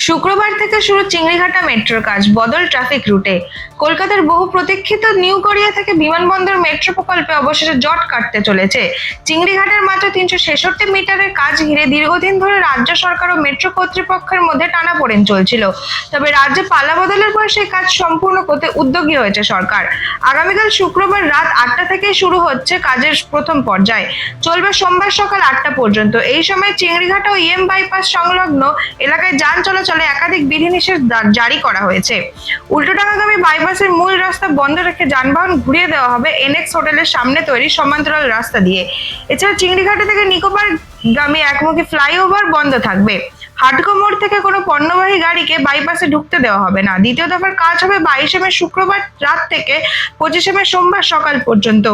শুক্রবার থেকে শুরু চিংড়িঘাটা মেট্রোর কাজ, বদল ট্রাফিক রুটে। কলকাতার বহু প্রতীক্ষিত নিউ গড়িয়া থেকে বিমানবন্দর মেট্রো প্রকল্পে অবশেষে জট কাটতে চলেছে। চিংড়িঘাটের মাত্র 366 মিটারের কাজ ঘিরে দীর্ঘদিন ধরে রাজ্য সরকার ও মেট্রো কর্তৃপক্ষের মধ্যে টানাপোড়েন চলছিল। তবে রাজ্যে পালা বদলের পর সেই কাজ সম্পূর্ণ করতে উদ্যোগী হয়েছে সরকার। আগামীকাল শুক্রবার রাত 8টা থেকেই শুরু হচ্ছে কাজের প্রথম পর্যায়, চলবে সোমবার সকাল 8টা পর্যন্ত। এই সময় চিংড়িঘাটা ও বাইপাস সংলগ্ন এলাকায় যান চলাচলে একাধিক বিধিনিষেধ জারি করা হয়েছে। উল্টোডাঙ্গাগামী বাইপাসের মূল রাস্তা বন্ধ রেখে যানবাহন ঘুরিয়ে দেওয়া হবে এনএক্স হোটেলের সামনে তৈরি সমান্তরাল রাস্তা দিয়ে। এছাড়া চিংড়িঘাটা থেকে নিকোবর গামী একমুখী ফ্লাইওভার বন্ধ থাকবে। হাটকো মোড় থেকে কোনো পণ্যবাহী গাড়িকে বাইপাসে ঢুকতে দেওয়া হবে না। দ্বিতীয় দফার কাজ হবে 22 মে শুক্রবার রাত থেকে 25 মে সোমবার সকাল পর্যন্ত।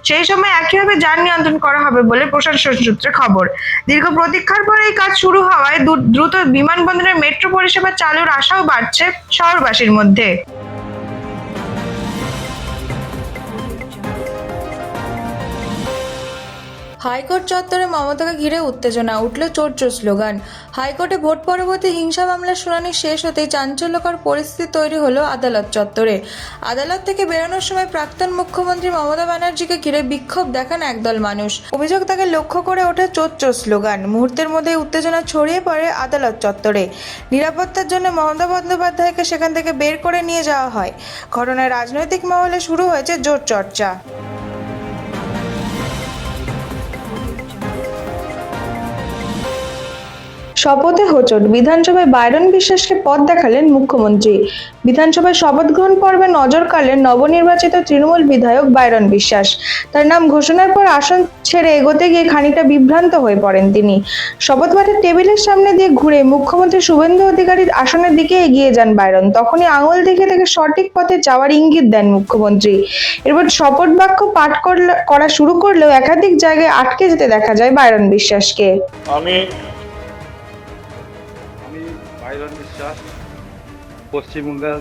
সেই সময় একইভাবে যান নিয়ন্ত্রণ করা হবে বলে প্রশাসন সূত্রে খবর। দীর্ঘ প্রতীক্ষার পর এই কাজ শুরু হওয়ায় দ্রুত বিমানবন্দরের মেট্রো পরিষেবা চালুর আশাও বাড়ছে শহরবাসীর মধ্যে। হাইকোর্ট চত্বরে মমতাকে ঘিরে উত্তেজনা, উঠল চোর চোর স্লোগান। হাইকোর্টে ভোট পরবর্তী হিংসা মামলার শুনানি শেষ হতেই চাঞ্চল্যকর পরিস্থিতি তৈরি হলো আদালত চত্বরে। আদালত থেকে বেরোনোর সময় প্রাক্তন মুখ্যমন্ত্রী মমতা ব্যানার্জিকে ঘিরে বিক্ষোভ দেখান একদল মানুষ। অভিযোগ, তাকে লক্ষ্য করে ওঠে চোর চোর স্লোগান। মুহূর্তের মধ্যে উত্তেজনা ছড়িয়ে পড়ে আদালত চত্বরে। নিরাপত্তার জন্য মমতা বন্দ্যোপাধ্যায়কে সেখান থেকে বের করে নিয়ে যাওয়া হয়। ঘটনায় রাজনৈতিক মহলে শুরু হয়েছে জোর চর্চা। শপথে হোঁচট, বিধানসভায় বাইরন বিশ্বাসকে পথ দেখালেন মুখ্যমন্ত্রী। বিধানসভায় শপথ গ্রহণ পর্বে নজর কাড়লেন নবনির্বাচিত তৃণমূল বিধায়ক বাইরন বিশ্বাস। তার নাম ঘোষণার পর আসন ছেড়ে এগোতে গিয়ে খানিকটা বিভ্রান্ত হয়ে পড়েন তিনি। শপথ পাঠের টেবিলের সামনে দিয়ে ঘুরে মুখ্যমন্ত্রী শুভেন্দু অধিকারীর আসনের দিকে এগিয়ে যান বাইরন। তখনই আঙুল দেখে তাকে সঠিক পথে যাওয়ার ইঙ্গিত দেন মুখ্যমন্ত্রী। এরপর শপথ বাক্য পাঠ করা শুরু করলেও একাধিক জায়গায় আটকে যেতে দেখা যায় বাইরন বিশ্বাসকে। আমি বাইরন বিশ্বাস পশ্চিমবঙ্গের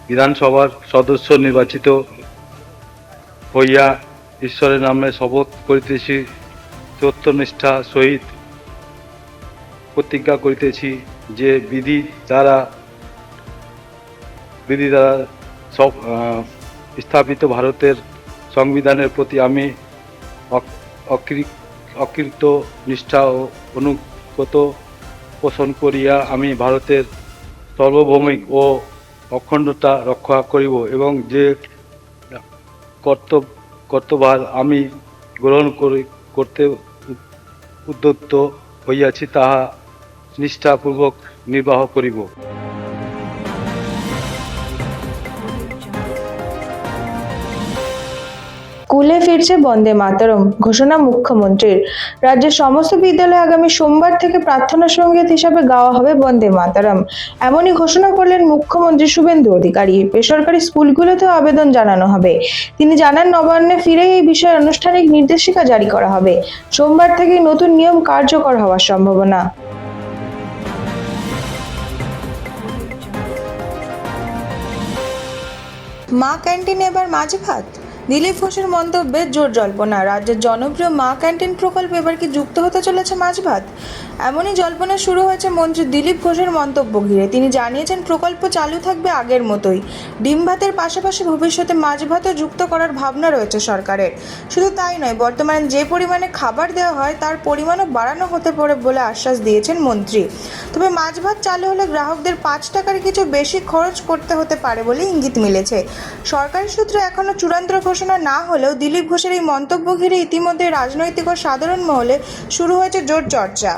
বিধানসভার সদস্য নির্বাচিত হইয়া ঈশ্বরের নামে শপথ করিতেছি, সত্যনিষ্ঠা সহিত প্রতিজ্ঞা করিতেছি যে বিধি দ্বারা সব স্থাপিত ভারতের সংবিধানের প্রতি আমি অকৃত নিষ্ঠা ও অনুগত পোষণ করিয়া আমি ভারতের সার্বভৌমিক ও অখণ্ডতা রক্ষা করিব এবং যে কর্তব্য আমি গ্রহণ করতে উদ্যত হইয়াছি তাহা নিষ্ঠাপূর্বক নির্বাহ করিব। স্কুলে ফিরছে বন্দে মাতরম, ঘোষণা মুখ্যমন্ত্রীর। রাজ্যের সমস্ত বিদ্যালয়ে আগামী সোমবার থেকে প্রার্থনা সঙ্গীত হিসাবে গাওয়া হবে বন্দে মাতরম। এমনই ঘোষণা করলেন মুখ্যমন্ত্রী শুভেন্দু অধিকারী। বেসরকারি স্কুলগুলোতেও আবেদন জানানো হবে। তিনি জানান, নবান্নে ফিরে এই বিষয়ে আনুষ্ঠানিক নির্দেশিকা জারি করা হবে। সোমবার থেকেই নতুন নিয়ম কার্যকর হওয়ার সম্ভাবনা। মা ক্যান্টিনে এবার মাছ ভাত, দিলীপ ঘোষের মন্তব্যে জোর জল্পনা। রাজ্যের জনপ্রিয় মা ক্যান্টিন প্রকল্পে এবার কি যুক্ত হতে চলেছে মাছ ভাত? এমনই জল্পনা শুরু হয়েছে মন্ত্রী দিলীপ ঘোষের মন্তব্য ঘিরে। তিনি জানিয়েছেন, প্রকল্প চালু থাকবে আগের মতোই। ডিম ভাতের পাশাপাশি ভবিষ্যতে মাছ ভাতও যুক্ত করার ভাবনা রয়েছে সরকারের। শুধু তাই নয়, বর্তমানে যে পরিমাণে খাবার দেওয়া হয় তার পরিমাণও বাড়ানো হতে পারে বলে আশ্বাস দিয়েছেন মন্ত্রী। তবে মাছ ভাত চালু হলে গ্রাহকদের 5 টাকার কিছু বেশি খরচ করতে হতে পারে বলে ইঙ্গিত মিলেছে। সরকারি সূত্রে এখনও চূড়ান্ত ঘোষণা না হলেও দিলীপ ঘোষের এই মন্তব্য ঘিরে ইতিমধ্যে রাজনৈতিক ও সাধারণ মহলে শুরু হয়েছে জোর চর্চা।